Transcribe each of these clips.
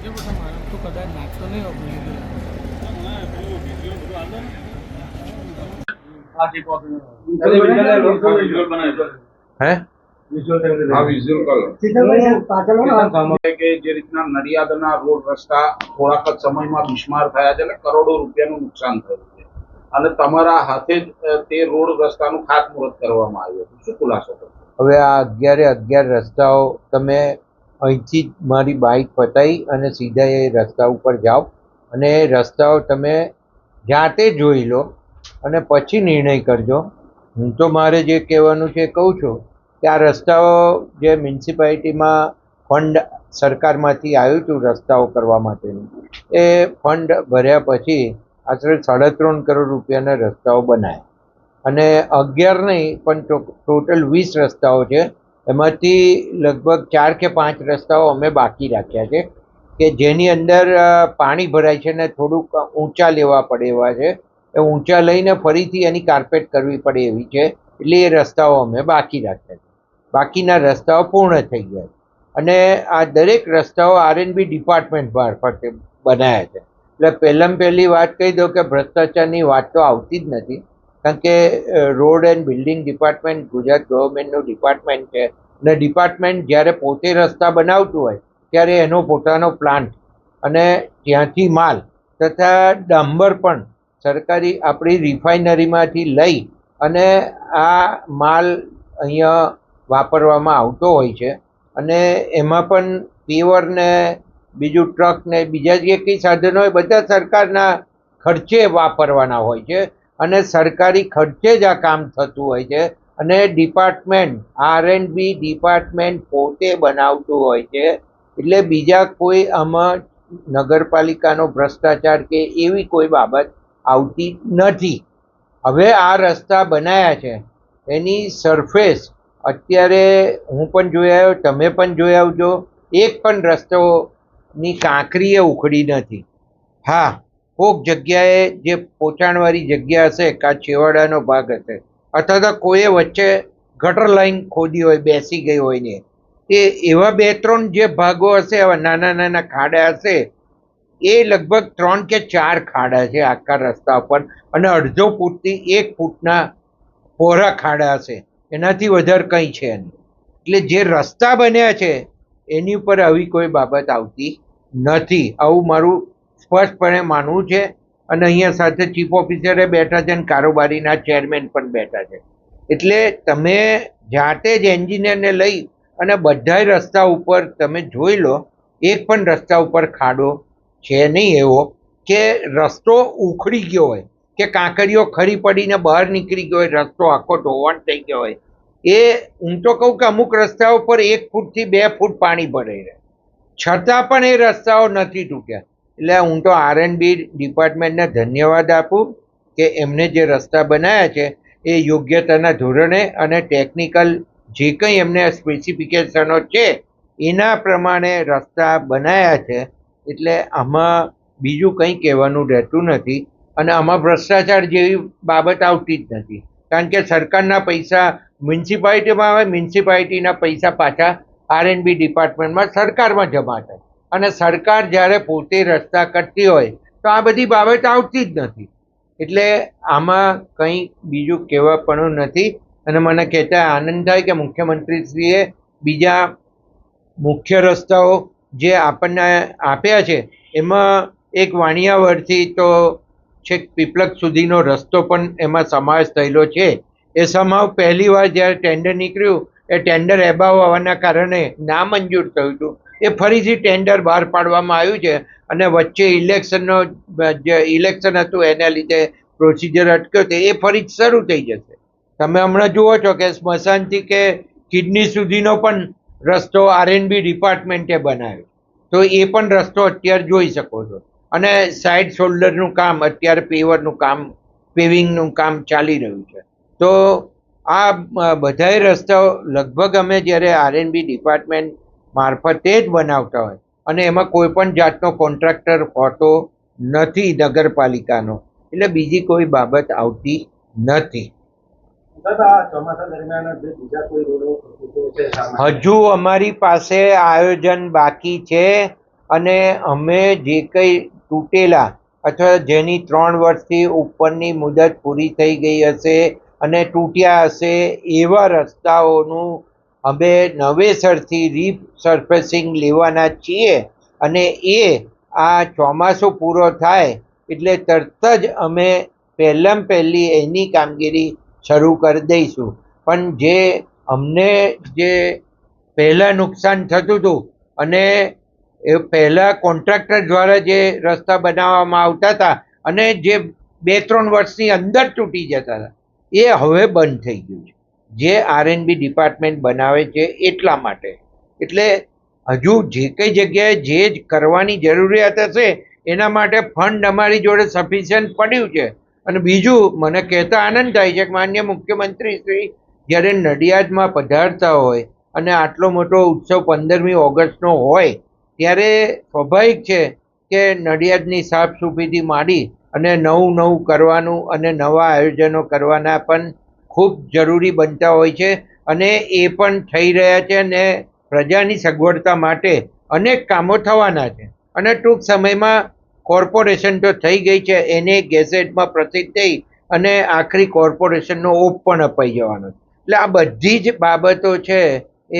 તો કદાચ નાખતો નહીં હે કે જે રીતના નડિયાદના રોડ રસ્તા થોડાક જ સમયમાં બિસ્માર થયા છે અને કરોડો રૂપિયાનું નુકસાન થયું છે અને તમારા હાથે જ તે રોડ રસ્તાનું ખાતમુહૂર્ત કરવામાં આવ્યું હતું, શું ખુલાસો કરશો? હવે આ 11 રસ્તાઓ તમે અહીંથી જ મારી બાઇક પતાવી અને સીધા એ રસ્તા ઉપર જાઓ અને એ રસ્તાઓ તમે જાતે જોઈ લો અને પછી નિર્ણય કરજો. હું તો મારે જે કહેવાનું છે એ કહું છું કે આ રસ્તાઓ જે મ્યુનિસિપાલિટીમાં ફંડ સરકારમાંથી આવ્યું હતું રસ્તાઓ કરવા માટેનું, એ ફંડ ભર્યા પછી આશરે 3.5 કરોડ રૂપિયાના રસ્તાઓ બનાવ્યા અને 11 નહીં પણ ટોટલ 20 રસ્તાઓ છે. એમાંથી લગભગ 4 કે 5 રસ્તાઓ અમે બાકી રાખ્યા છે કે જેની અંદર પાણી ભરાય છે ને થોડુંક ઊંચા લેવા પડે એવા છે. એ ઊંચા લઈને ફરીથી એની કાર્પેટ કરવી પડે એવી છે, એટલે એ રસ્તાઓ અમે બાકી રાખ્યા છે. બાકીના રસ્તાઓ પૂર્ણ થઈ ગયા અને આ દરેક રસ્તાઓ R&B ડિપાર્ટમેન્ટ મારફતે બનાવ્યા છે. એટલે પહેલી વાત કહી દઉં કે ભ્રષ્ટાચારની વાત તો આવતી જ નથી, કારણ કે road and building department Gujarat ગવર્મેન્ટનું ડિપાર્ટમેન્ટ છે અને ડિપાર્ટમેન્ટ જ્યારે પોતે રસ્તા બનાવતું હોય ત્યારે એનો પોતાનો પ્લાન્ટ અને ત્યાંથી માલ તથા ડાંબર પણ સરકારી આપણી રિફાઇનરીમાંથી લઈ અને આ માલ અહીંયા વાપરવામાં આવતો હોય છે અને એમાં પણ પેવર ને બીજું ટ્રક ને બીજા જે કંઈ સાધનો હોય બધા સરકારના ખર્ચે વાપરવાના હોય છે અને સરકારી ખર્ચે જ આ કામ થતું હોય છે અને ડિપાર્ટમેન્ટ R&B ડિપાર્ટમેન્ટ પોતે બનાવતું હોય છે. એટલે બીજા કોઈ આમાં નગરપાલિકાનો ભ્રષ્ટાચાર કે એવી કોઈ બાબત આવતી નથી. હવે આ રસ્તા બનાવ્યા છે એની સરફેસ અત્યારે હું પણ જોઈ આવ્યો, તમે પણ જોઈ આવજો, એક પણ રસ્તોની કાંકરીએ ઉખડી નથી. હા, કોઈક જગ્યાએ જે પોચાણવાળી જગ્યા હશે કાં છેવાડાનો ભાગ હશે અથવા તો કોઈએ વચ્ચે ગટર લાઈન ખોદી હોય બેસી ગઈ હોય ને એ એવા 2-3 જે ભાગો હશે એવા નાના ખાડા હશે. એ લગભગ 3 કે 4 ખાડા છે આખા રસ્તા પર અને અડધો ફૂટથી 1 ફૂટના પહોળા ખાડા હશે, એનાથી વધારે કંઈ છે નહીં. એટલે જે રસ્તા બન્યા છે એની ઉપર આવી કોઈ બાબત આવતી નથી, આવું મારું સ્પષ્ટપણે માનવું છે. અને અહીંયા સાથે ચીફ ઓફિસરે બેઠા છે અને કારોબારીના ચેરમેન પણ બેઠા છે. એટલે તમે જાતે જ એન્જિનિયરને લઈ અને બધા રસ્તા ઉપર તમે જોઈ લો, એક પણ રસ્તા ઉપર ખાડો છે નહીં એવો કે રસ્તો ઉખડી ગયો હોય કે કાંકરીઓ ખરી પડીને બહાર નીકળી ગયો હોય, રસ્તો આખો ધોવાણ થઈ ગયો હોય. એ હું તો કહું કે અમુક રસ્તાઓ પર 1 ફૂટથી 2 ફૂટ પાણી ભરાઈ રહે છતાં પણ એ રસ્તાઓ નથી તૂટ્યા. એટલે હું તો R&B ડિપાર્ટમેન્ટને ધન્યવાદ આપું કે એમને જે રસ્તા બનાવ્યા છે એ યોગ્યતાના ધોરણે અને ટેકનિકલ જે કંઈ એમને સ્પેસિફિકેશનો છે એના પ્રમાણે રસ્તા બનાવ્યા છે. એટલે આમાં બીજું કંઈ કહેવાનું રહેતું નથી અને આમાં ભ્રષ્ટાચાર જેવી બાબત આવતી જ નથી, કારણ કે સરકારના પૈસા મ્યુનિસિપાલિટીમાં આવે, મ્યુનિસિપાલિટીના પૈસા પાછા R&B ડિપાર્ટમેન્ટમાં સરકારમાં જમા થાય અને સરકાર જ્યારે પોતે રસ્તા કરતી હોય તો આ બધી બાબત આવતી જ નથી. એટલે આમાં કંઈ બીજું કહેવા પણ નથી અને મને કહેતા આનંદ થાય કે મુખ્યમંત્રીશ્રીએ બીજા મુખ્ય રસ્તાઓ જે આપણને આપ્યા છે એમાં એક વાણિયાવળથી તો છેક પીપલક સુધીનો રસ્તો પણ એમાં સમાવેશ થયેલો છે. એ સમાવ પહેલી વાર જ્યારે ટેન્ડર નીકળ્યું એ ટેન્ડર એબાવ હોવાના કારણે નામંજૂર થયું હતું. એ ફરીથી ટેન્ડર બહાર પાડવામાં આવ્યું છે અને વચ્ચે જે ઇલેક્શન હતું એના લીધે પ્રોસિજર અટક્યો હતો, એ ફરી શરૂ થઈ જશે. તમે હમણાં જુઓ છો કે સ્મશાનથી કે કિડની સુધીનો પણ રસ્તો R&B ડિપાર્ટમેન્ટે બનાવ્યો, તો એ પણ રસ્તો અત્યારે જોઈ શકો છો. અને સાઇડ શોલ્ડરનું કામ અત્યારે પેવિંગનું કામ ચાલી રહ્યું છે. તો આ બધાય રસ્તાઓ લગભગ અમે જ્યારે R&B ડિપાર્ટમેન્ટ મારફતે જ બનાવતા હોય અને એમાં કોઈ પણ જાતનો કોન્ટ્રાક્ટર હોતો નથી નગરપાલિકાનો, એટલે બીજી કોઈ બાબત આવતી નથી. હજુ અમારી પાસે આયોજન બાકી છે અને અમે જે કંઈ તૂટેલા અથવા જેની 3 વર્ષથી ઉપરની મુદત પૂરી થઈ ગઈ હશે અને તૂટ્યા હશે એવા રસ્તાઓનું અમે નવેસરથી રીસર્ફેસિંગ લેવાના છીએ અને એ આ ચોમાસું પૂરો થાય એટલે તરત જ અમે પહેલી એની કામગીરી શરૂ કરી દઈશું. પણ જે અમને જે પહેલાં નુકસાન થતું હતું અને એ પહેલાં કોન્ટ્રાક્ટર દ્વારા જે રસ્તા બનાવવામાં આવતા હતા અને જે 2-3 વર્ષની અંદર તૂટી જતા હતા એ હવે બંધ થઈ ગયું છે, જે R&B ડિપાર્ટમેન્ટ બનાવે છે એટલા માટે. એટલે હજુ જે કઈ જગ્યાએ જે જ કરવાની જરૂરિયાત હશે એના માટે ફંડ અમારી જોડે સફિશિયન્ટ પડ્યું છે. અને બીજું મને કહેતા આનંદ થાય છે કે માનનીય મુખ્યમંત્રી શ્રી જ્યારે નડિયાદમાં પધારતા હોય અને આટલો મોટો ઉત્સવ 15મી ઓગસ્ટનો હોય ત્યારે સ્વાભાવિક છે કે નડિયાદની સાફસૂફીથી માંડી અને નવું કરવાનું અને નવા આયોજનો કરવાના પણ ખૂબ જરૂરી બનતા હોય છે અને એ પણ થઈ રહ્યા છે અને પ્રજાની સગવડતા માટે અનેક કામો થવાના છે. અને ટૂંક સમયમાં કોર્પોરેશન તો થઈ ગઈ છે, એને ગેઝેટમાં પ્રસિદ્ધ થઈ અને આખરી કોર્પોરેશનનો ઓપ પણ અપાઈ જવાનો છે. એટલે આ બધી જ બાબતો છે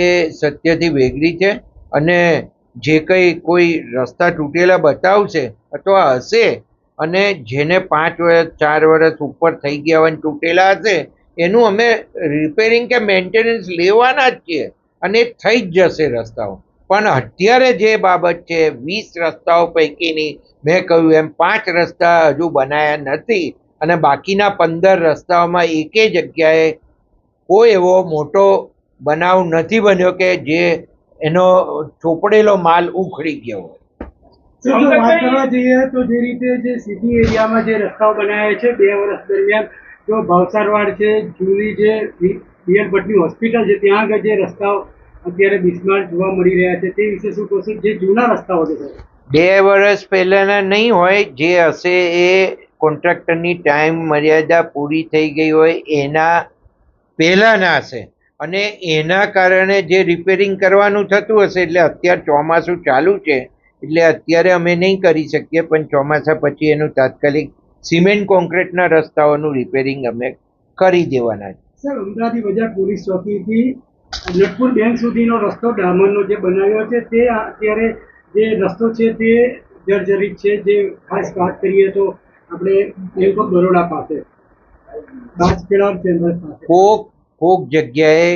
એ સત્યથી વેગળી છે અને જે કંઈ કોઈ રસ્તા તૂટેલા બતાવશે અથવા હશે અને જેને 5 વર્ષ 4 વર્ષ ઉપર થઈ ગયા હોય તૂટેલા હશે એનું અમે રિપેરિંગ કે મેન્ટેનન્સ લેવાના જ છીએ અને થઈ જ જશે રસ્તાઓ. પણ અત્યારે જે બાબત છે 20 રસ્તાઓ પૈકીની મેં કહ્યું એમ 5 રસ્તા હજુ બનાયા નથી અને બાકીના 15 રસ્તાઓમાં એકેય જગ્યાએ કોઈ એવો મોટો બનાવ નથી બન્યો કે જે એનો ચોપડેલો માલ ઉખડી ગયો હોય. જો વાત કરવા જઈએ તો જે રીતે જે સિટી એરિયામાં જે રસ્તાઓ બનાવ્યા છે 2 વર્ષ દરમિયાન, જો ભાવસારવાડ છે, જૂની જે બીએલ ભટ્ટની હોસ્પિટલ છે ત્યાં આગળ જે રસ્તાઓ અત્યારે બિસ્માર જોવા મળી રહ્યા છે તે વિશે શું કહેશો? જે જૂના રસ્તાઓ છે 2 વર્ષ પહેલાંના નહીં હોય, જે હશે એ કોન્ટ્રાક્ટરની ટાઈમ મર્યાદા પૂરી થઈ ગઈ હોય એના પહેલાંના હશે અને એના કારણે જે રિપેરિંગ કરવાનું થતું હશે. એટલે અત્યારે ચોમાસું ચાલુ છે એટલે અત્યારે અમે નહીં કરી શકીએ, પણ ચોમાસા પછી એનું તાત્કાલિક સિમેન્ટ કોન્ક્રીટના રસ્તાઓનું રિપેરિંગ અમે કરી દેવાના છે. સર, અમદાવાદ બજાર પોલીસ ચોકીથી નટપુર બેંક સુધીનો રસ્તો ડામરનો જે બનાવ્યો છે તે અત્યારે જે રસ્તો છે તે જર્જરિત છે. જે ખાસ વાત કરીએ તો આપણે બેંક ઓફ બરોડા પાસે બાજપેડા ચેમ્બર પાસે કોક જગ્યાએ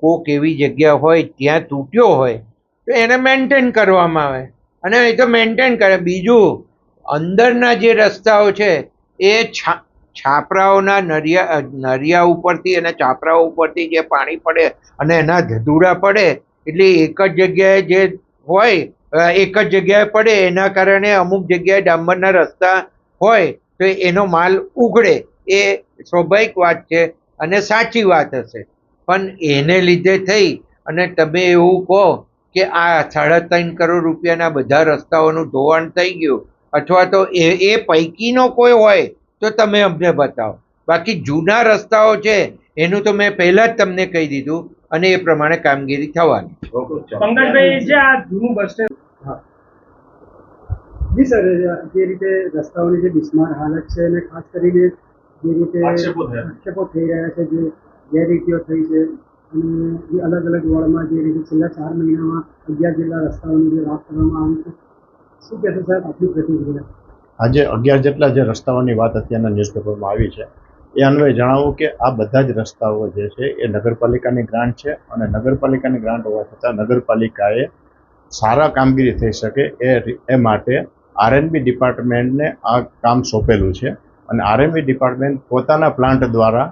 કોક એવી જગ્યા હોય ત્યાં તૂટ્યો હોય તો એને મેન્ટેન કરવામાં આવે અને એ તો મેન્ટેન કરે. બીજું અંદરના જે રસ્તાઓ છે એ છાપરાઓના નરિયા ઉપરથી અને છાપરાઓ ઉપરથી જે પાણી પડે અને એના ધધૂરા પડે એટલે એક જ જગ્યાએ જે હોય એક જ જગ્યાએ પડે એના કારણે અમુક જગ્યાએ ડામરના રસ્તા હોય તો એનો માલ ઉઘડે. એ સ્વાભાવિક વાત છે અને સાચી વાત હશે. પણ એને લીધે થઈ અને તમે એવું કહો કે આ 3.5 કરોડ રૂપિયાના બધા રસ્તાઓનું ધોવાણ થઈ ગયું અથવા તો એ પૈકીનો કોઈ હોય તો તમે અમને બતાવો. બાકી જૂના રસ્તાઓ છે એનું તો મેં પહેલાં જ તમને કહી દીધું અને એ પ્રમાણે કામગીરી થવાની. પંકજભાઈ, જે આ જૂનું બસ સ્ટેન્ડ, જી સર, જે રીતે રસ્તાઓની જે બિસ્માર હાલત છે અને ખાસ કરીને જે રીતે આક્ષેપો થઈ રહ્યા છે, જે ગેરરીતિઓ થઈ છે અને જે અલગ વોર્ડમાં જે રીતે છેલ્લા 4 મહિનામાં 11 જેટલા રસ્તાઓની જે વાત કરવામાં આવી છે, શું કહેશો સાહેબ આપની પ્રતિક્રિયા? આજે 11 જેટલા જે રસ્તાઓની વાત અત્યારના ન્યૂઝપેપરમાં આવી છે એ અન્વયે જણાવું કે આ બધા જ રસ્તાઓ જે છે એ નગરપાલિકાની ગ્રાન્ટ છે અને નગરપાલિકાની ગ્રાન્ટ હોવા છતાં નગરપાલિકાએ સારા કામગીરી થઈ શકે એ માટે R&B ડિપાર્ટમેન્ટને આ કામ સોંપેલું છે અને R&B ડિપાર્ટમેન્ટ પોતાના પ્લાન્ટ દ્વારા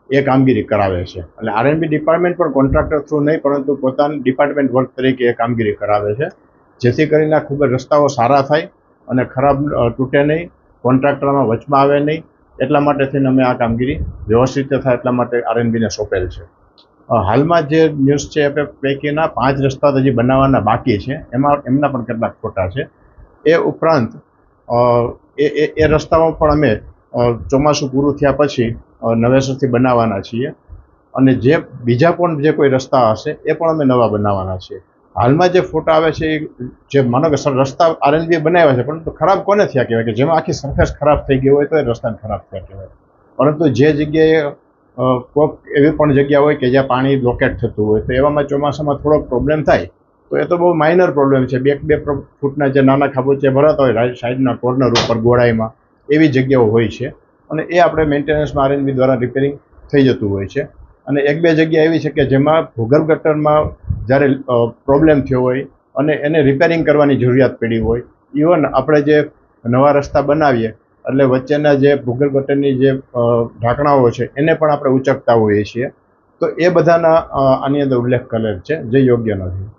એ કામગીરી કરાવે છે. એટલે R&B ડિપાર્ટમેન્ટ પણ કોન્ટ્રાક્ટર થ્રુ નહીં પરંતુ પોતાની ડિપાર્ટમેન્ટ વર્ક તરીકે એ કામગીરી કરાવે છે, જેથી કરીને ખૂબ જ રસ્તાઓ સારા થાય અને ખરાબ તૂટે નહીં, કોન્ટ્રાક્ટરમાં વચમાં આવે નહીં. એટલા માટે થઈને અમે આ કામગીરી વ્યવસ્થિત થાય એટલા માટે R&Bને સોંપેલ છે. હાલમાં જે ન્યૂઝ છે એ પૈકીના 5 રસ્તા હજી બનાવવાના બાકી છે, એમના પણ કેટલાક ખોટા છે. એ ઉપરાંત એ રસ્તાઓ પણ અમે ચોમાસું પૂરું થયા પછી નવેસરથી બનાવવાના છીએ અને જે બીજા પણ જે કોઈ રસ્તા હશે એ પણ અમે નવા બનાવવાના છીએ. હાલમાં જે ફોટા આવે છે એ જે માનો કે રસ્તા આરએનબી બનાવ્યા છે, પરંતુ ખરાબ કોને થયા કહેવાય કે જેમાં આખી સરફેસ ખરાબ થઈ ગઈ હોય તો એ રસ્તાને ખરાબ થયા કહેવાય. પરંતુ જે જગ્યાએ કોઈક એવી પણ જગ્યા હોય કે જ્યાં પાણી બ્લોકેટ થતું હોય તો એવામાં ચોમાસામાં થોડોક પ્રોબ્લેમ થાય તો એ તો બહુ માઇનર પ્રોબ્લેમ છે. 2 ફૂટના જે નાના ખાબોચિયા ભરાતા હોય સાઈડના કોર્નર ઉપર ગોળાઈમાં એવી જગ્યાઓ હોય છે અને એ આપણે મેન્ટેનન્સમાં આરએનબી દ્વારા રિપેરિંગ થઈ જતું હોય છે. અને 1-2 જગ્યા એવી છે કે જેમાં ભૂગર્ભ ગટરમાં જ્યારે પ્રોબ્લેમ થયો હોય અને એને રિપેરિંગ કરવાની જરૂરિયાત પડી હોય. ઇવન આપણે જે નવા રસ્તા બનાવીએ એટલે વચ્ચેના જે ભૂગર્ભ ગટરની જે ઢાંકણાઓ છે એને પણ આપણે ઉચકતા હોઈએ છીએ. તો એ બધાના આની અંદર ઉલ્લેખ કરેલ છે જે યોગ્ય નથી.